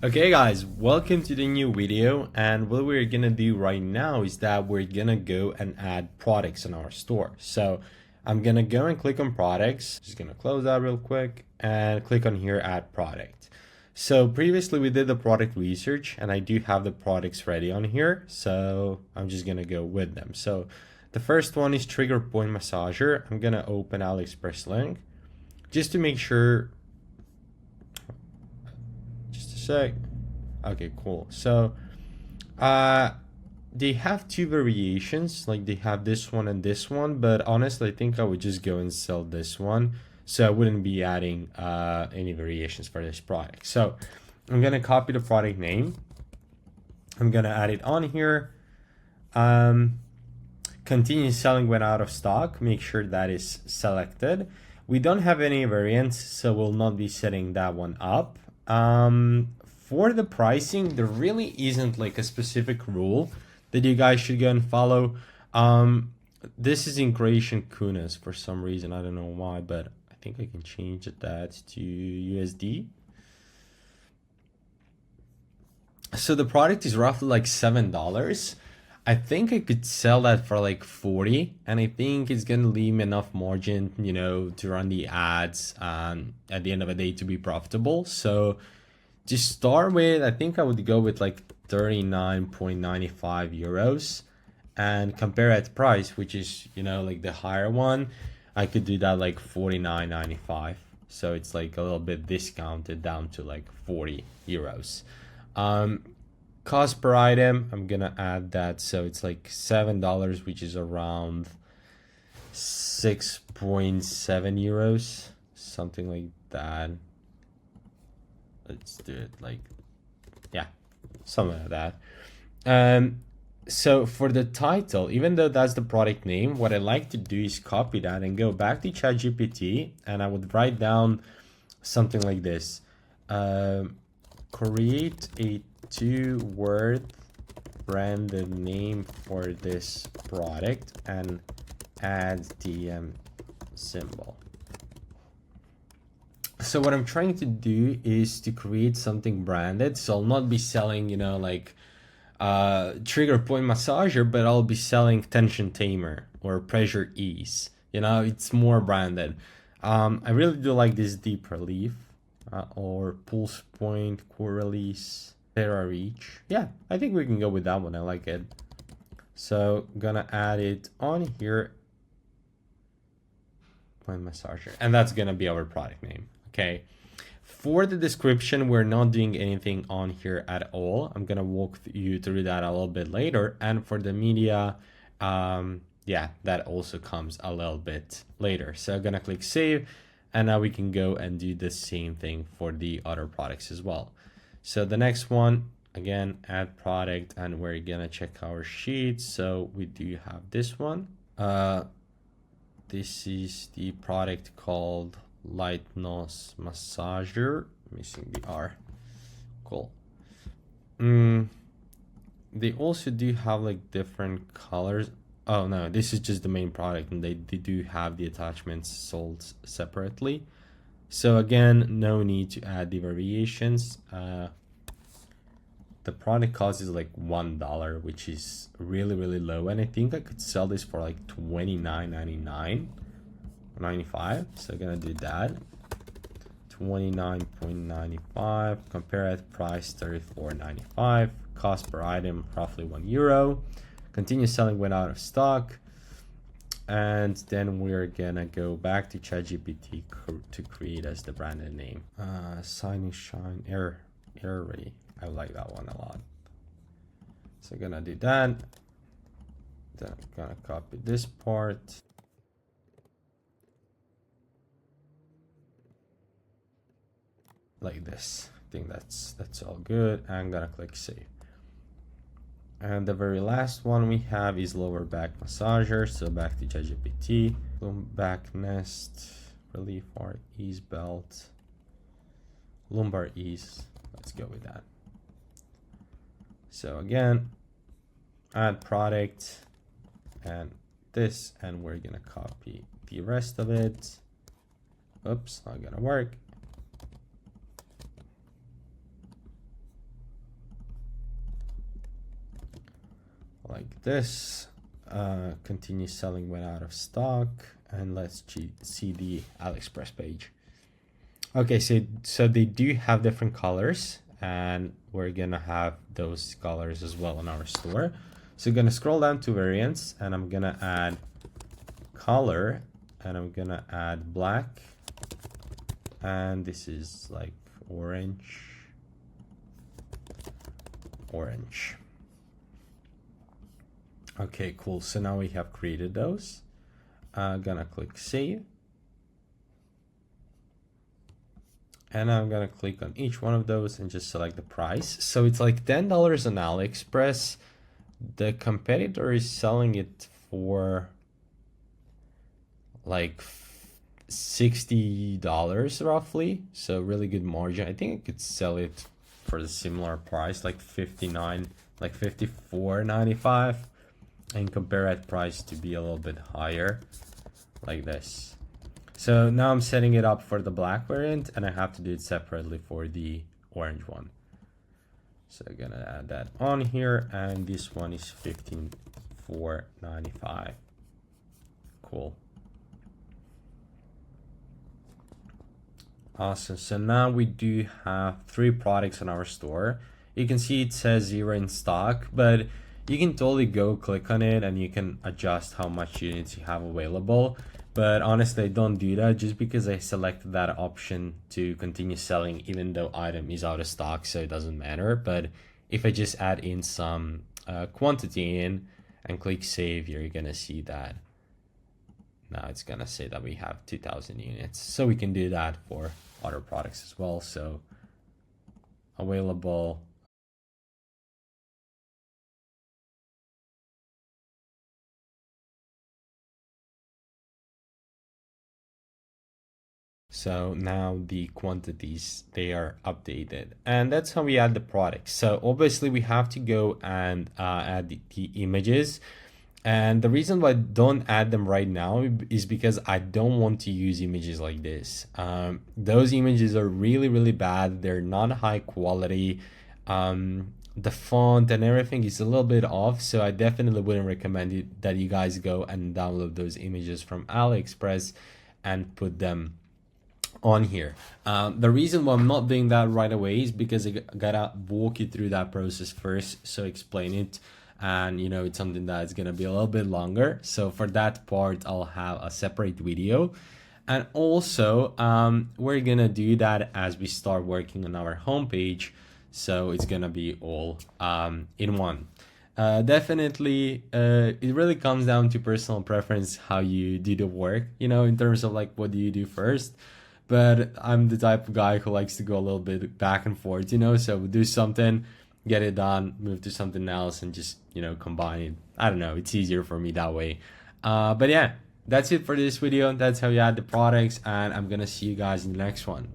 Okay guys, welcome to the new video, and what we're gonna do right now is that we're gonna go and add products in our store. So I'm gonna go and click on products, just gonna close that real quick and click on here, add product. So previously we did the product research and I do have the products ready on here, so I'm just gonna go with them. So the first one is trigger point massager. I'm gonna open AliExpress link just to make sure. Just a sec. Okay, cool. So they have two variations, like they have this one and this one, but honestly I think I would just go and sell this one, so I wouldn't be adding any variations for this product. So I'm gonna copy the product name, I'm gonna add it on here. Continue selling when out of stock, make sure that is selected. We don't have any variants, so we'll not be setting that one up. For the pricing, there really isn't like a specific rule that you guys should go and follow. This is in Croatian kunas for some reason, I don't know why, but I think I can change that to USD. So the product is roughly like $7. I think I could sell that for like 40, and I think it's gonna leave me enough margin, you know, to run the ads at the end of the day to be profitable. So to start with, I think I would go with like 39.95 euros and compare at price, which is, you know, like the higher one. I could do that like 49.95. So it's like a little bit discounted down to like 40 euros. Cost per item, I'm gonna add that. So it's like $7, which is around 6.7 euros, something like that. Let's do it like, yeah, something like that. So for the title, even though that's the product name, what I like to do is copy that and go back to ChatGPT, and I would write down something like this. Create a 2-word branded name for this product and add DM symbol. So what I'm trying to do is to create something branded. So I'll not be selling, you know, like trigger point massager, but I'll be selling tension tamer or pressure ease. You know, it's more branded. I really do like this deep relief or pulse point, core release, Terra reach. Yeah, I think we can go with that one. I like it. So I'm gonna add it on here. Point massager, and that's gonna be our product name. Okay, for the description, we're not doing anything on here at all. I'm gonna walk you through that a little bit later. And for the media, yeah, that also comes a little bit later. So I'm gonna click save, and now we can go and do the same thing for the other products as well. So the next one, again, add product, and we're gonna check our sheet. So we do have this one. This is the product called Light Nose Massager, missing the R. Cool. They also do have like different colors. Oh no, this is just the main product, and they do have the attachments sold separately. So again, no need to add the variations. The product cost is like $1, which is really low, and I think I could sell this for like $29.99 or $95. So I'm gonna do that. 29.95, compare at price $34.95, cost per item roughly €1. Continue selling when out of stock, and then we're gonna go back to ChatGPT to create as the branded name. Signing shine air ready. I like that one a lot. So I'm gonna do that. Then I'm gonna copy this part. Like this. I think that's all good. I'm gonna click save. And the very last one we have is lower back massager. So back to ChatGPT. Back nest, relief art, ease belt, lumbar ease. Let's go with that. So again, add product and this, and we're gonna copy the rest of it. Oops, not gonna work. like this. Continue selling when out of stock, and let's see the AliExpress page. Okay, so they do have different colors, and we're gonna have those colors as well in our store. So I'm gonna scroll down to variants, and I'm gonna add color, and I'm gonna add black, and this is like orange. Okay, cool. So now we have created those. Gonna click save, and I'm gonna click on each one of those and just select the price. So it's like $10 on AliExpress. The competitor is selling it for like $60 roughly, so really good margin. I think I could sell it for the similar price, like $54.95, and compare that price to be a little bit higher, like this. So now I'm setting it up for the black variant, and I have to do it separately for the orange one. So I'm gonna add that on here, and this one is $15,495. Cool. Awesome. So now we do have 3 products in our store. You can see it says 0 in stock, but you can totally go click on it and you can adjust how much units you have available. But honestly, I don't do that just because I selected that option to continue selling even though item is out of stock, so it doesn't matter. But if I just add in some quantity in and click save, you're gonna see that now it's gonna say that we have 2,000 units. So we can do that for other products as well. So available. So now the quantities, they are updated, and that's how we add the products. So obviously we have to go and add the images. And the reason why I don't add them right now is because I don't want to use images like this. Those images are really, really bad. They're not high quality. The font and everything is a little bit off. So I definitely wouldn't recommend it that you guys go and download those images from AliExpress and put them on here. The reason why I'm not doing that right away is because I gotta walk you through that process first. So explain it. And you know, it's something that's gonna be a little bit longer, so for that part I'll have a separate video. And also we're gonna do that as we start working on our homepage, so it's gonna be all in one. Definitely it really comes down to personal preference how you do the work, you know, in terms of like what do you do first. But I'm the type of guy who likes to go a little bit back and forth, you know, so we'll do something, get it done, move to something else, and just, you know, combine it. I don't know, it's easier for me that way. But yeah, that's it for this video. That's how you add the products, and I'm gonna see you guys in the next one.